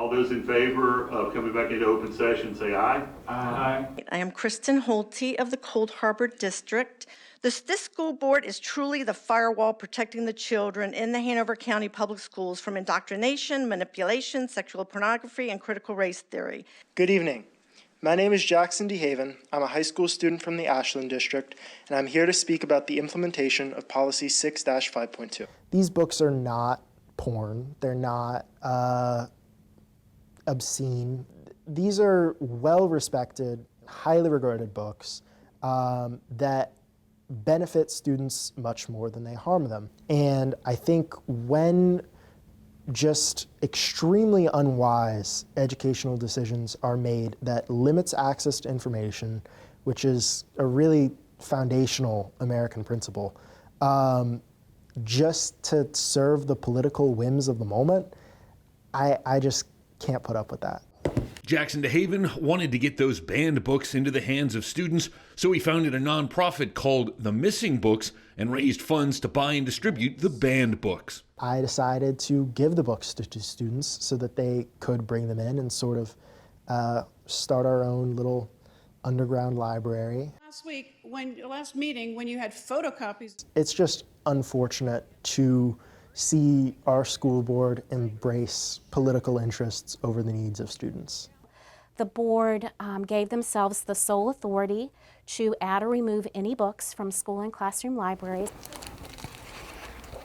All those in favor of coming back into open session, say aye. Aye. I am Kristen Holte of the Cold Harbor District. This school board is truly the firewall protecting the children in the Hanover County Public Schools from indoctrination, manipulation, sexual pornography, and critical race theory. Good evening. My name is Jackson DeHaven. I'm a high school student from the Ashland District, and I'm here to speak about the implementation of Policy 6-5.2. These books are not porn. They're not obscene. These are well-respected, highly regarded books that benefit students much more than they harm them. And I think when just extremely unwise educational decisions are made that limits access to information, which is a really foundational American principle, just to serve the political whims of the moment, I just can't put up with that. Jackson DeHaven wanted to get those banned books into the hands of students, so he founded a nonprofit called The Missing Books and raised funds to buy and distribute the banned books. I decided to give the books to students so that they could bring them in and sort of start our own little underground library. Last meeting, when you had photocopies. It's just unfortunate to see our school board embrace political interests over the needs of students. The board gave themselves the sole authority to add or remove any books from school and classroom libraries.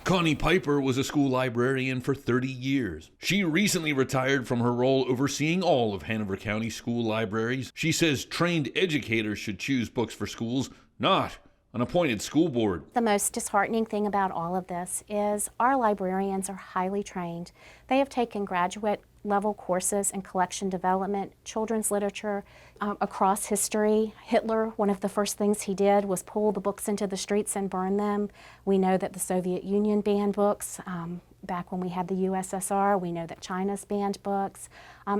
Connie Piper was a school librarian for 30 years. She recently retired from her role overseeing all of Hanover County school libraries. She says trained educators should choose books for schools, not an appointed school board. The most disheartening thing about all of this is our librarians are highly trained. They have taken graduate level courses in collection development, children's literature, across history. Hitler, one of the first things he did was pull the books into the streets and burn them. We know that the Soviet Union banned books. Back when we had the USSR, we know that China's banned books.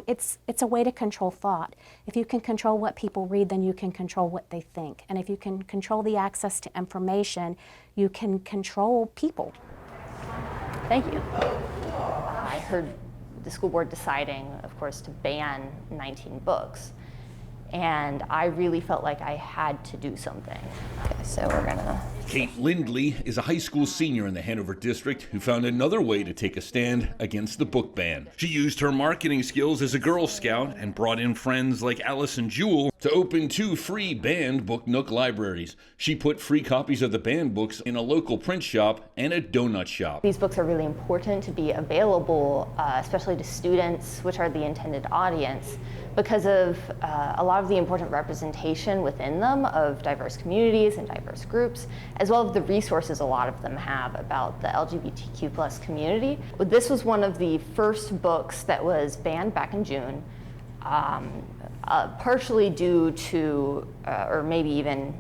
It's a way to control thought. If you can control what people read, then you can control what they think. And if you can control the access to information, you can control people. Thank you. I heard the school board deciding, of course, to ban 19 books. And I really felt like I had to do something. Okay, so we're gonna... Kate Lindley is a high school senior in the Hanover District who found another way to take a stand against the book ban. She used her marketing skills as a Girl Scout and brought in friends like Alice and Jewel to open 2 free banned Book Nook libraries. She put free copies of the banned books in a local print shop and a donut shop. These books are really important to be available, especially to students, which are the intended audience, because of a lot of the important representation within them of diverse communities and diverse groups, as well as the resources a lot of them have about the LGBTQ+ community. This was one of the first books that was banned back in June, partially due to, or maybe even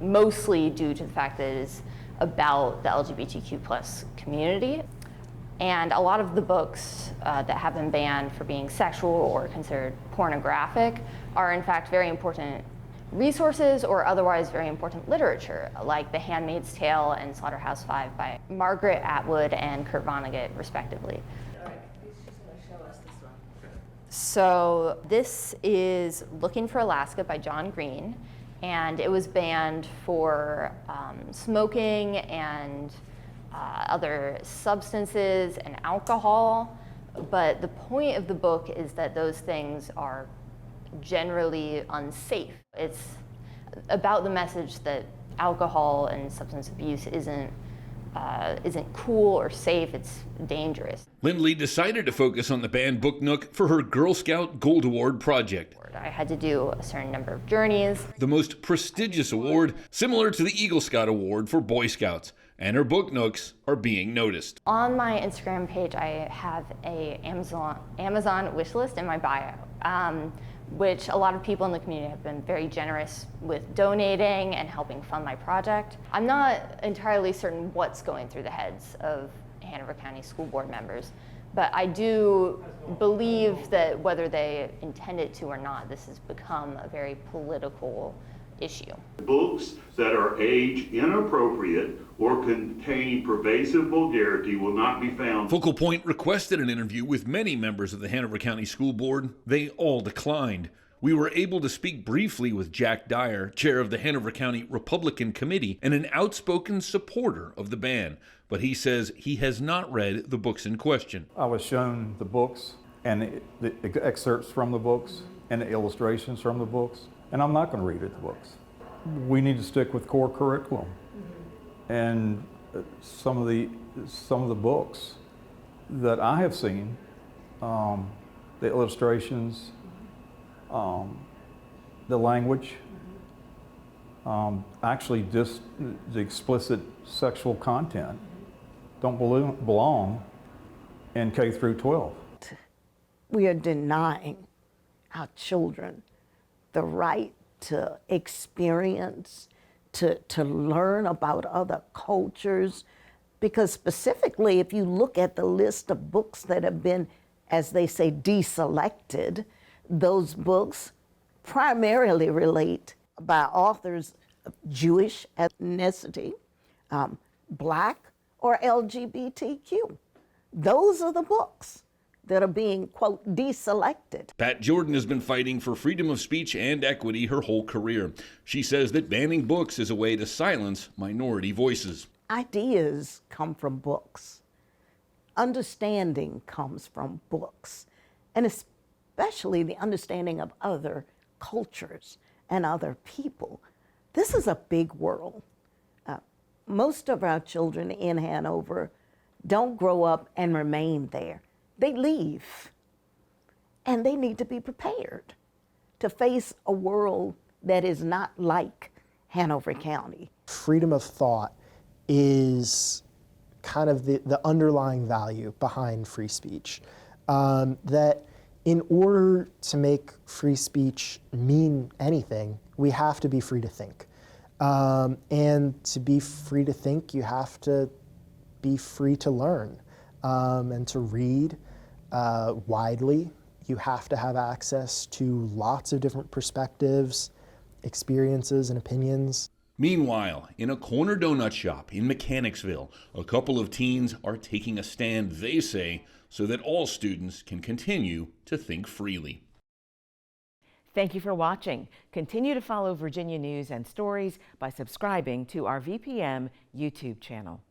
mostly due to the fact that it is about the LGBTQ+ community. And a lot of the books that have been banned for being sexual or considered pornographic are in fact very important resources or otherwise very important literature, like The Handmaid's Tale and Slaughterhouse-Five by Margaret Atwood and Kurt Vonnegut, respectively. All right, she's going to show us this one. So this is Looking for Alaska by John Green, and it was banned for smoking and other substances and alcohol, but the point of the book is that those things are generally unsafe. It's about the message that alcohol and substance abuse isn't cool or safe, it's dangerous. Lindley decided to focus on the banned Book Nook for her Girl Scout Gold Award project. I had to do a certain number of journeys. The most prestigious award, similar to the Eagle Scout Award for Boy Scouts, and her book nooks are being noticed. On my Instagram page, I have a Amazon wish list in my bio, which a lot of people in the community have been very generous with donating and helping fund my project. I'm not entirely certain what's going through the heads of Hanover County school board members, but I do believe that whether they intend it to or not, this has become a very political issue. Books that are age inappropriate or contain pervasive vulgarity will not be found. Focal Point requested an interview with many members of the Hanover County School Board. They all declined. We were able to speak briefly with Jack Dyer, chair of the Hanover County Republican Committee and an outspoken supporter of the ban, but he says he has not read the books in question. I was shown the books and the excerpts from the books and the illustrations from the books, and I'm not going to read the books. We need to stick with core curriculum. And some of the books that I have seen, the illustrations, the language, actually just the explicit sexual content don't belong in K through 12. We are denying our children the right to experience, to learn about other cultures, because specifically if you look at the list of books that have been, as they say, deselected, those books primarily relate by authors of Jewish ethnicity, Black, or LGBTQ. Those are the books that are being, quote, deselected. Pat Jordan has been fighting for freedom of speech and equity her whole career. She says that banning books is a way to silence minority voices. Ideas come from books. Understanding comes from books, and especially the understanding of other cultures and other people. This is a big world. Most of our children in Hanover don't grow up and remain there. They leave, and they need to be prepared to face a world that is not like Hanover County. Freedom of thought is kind of the underlying value behind free speech. That in order to make free speech mean anything, we have to be free to think. And to be free to think, you have to be free to learn and to read widely. You have to have access to lots of different perspectives, experiences, and opinions. Meanwhile, in a corner donut shop in Mechanicsville, a couple of teens are taking a stand, they say, so that all students can continue to think freely. Thank you for watching. Continue to follow Virginia news and stories by subscribing to our VPM YouTube channel.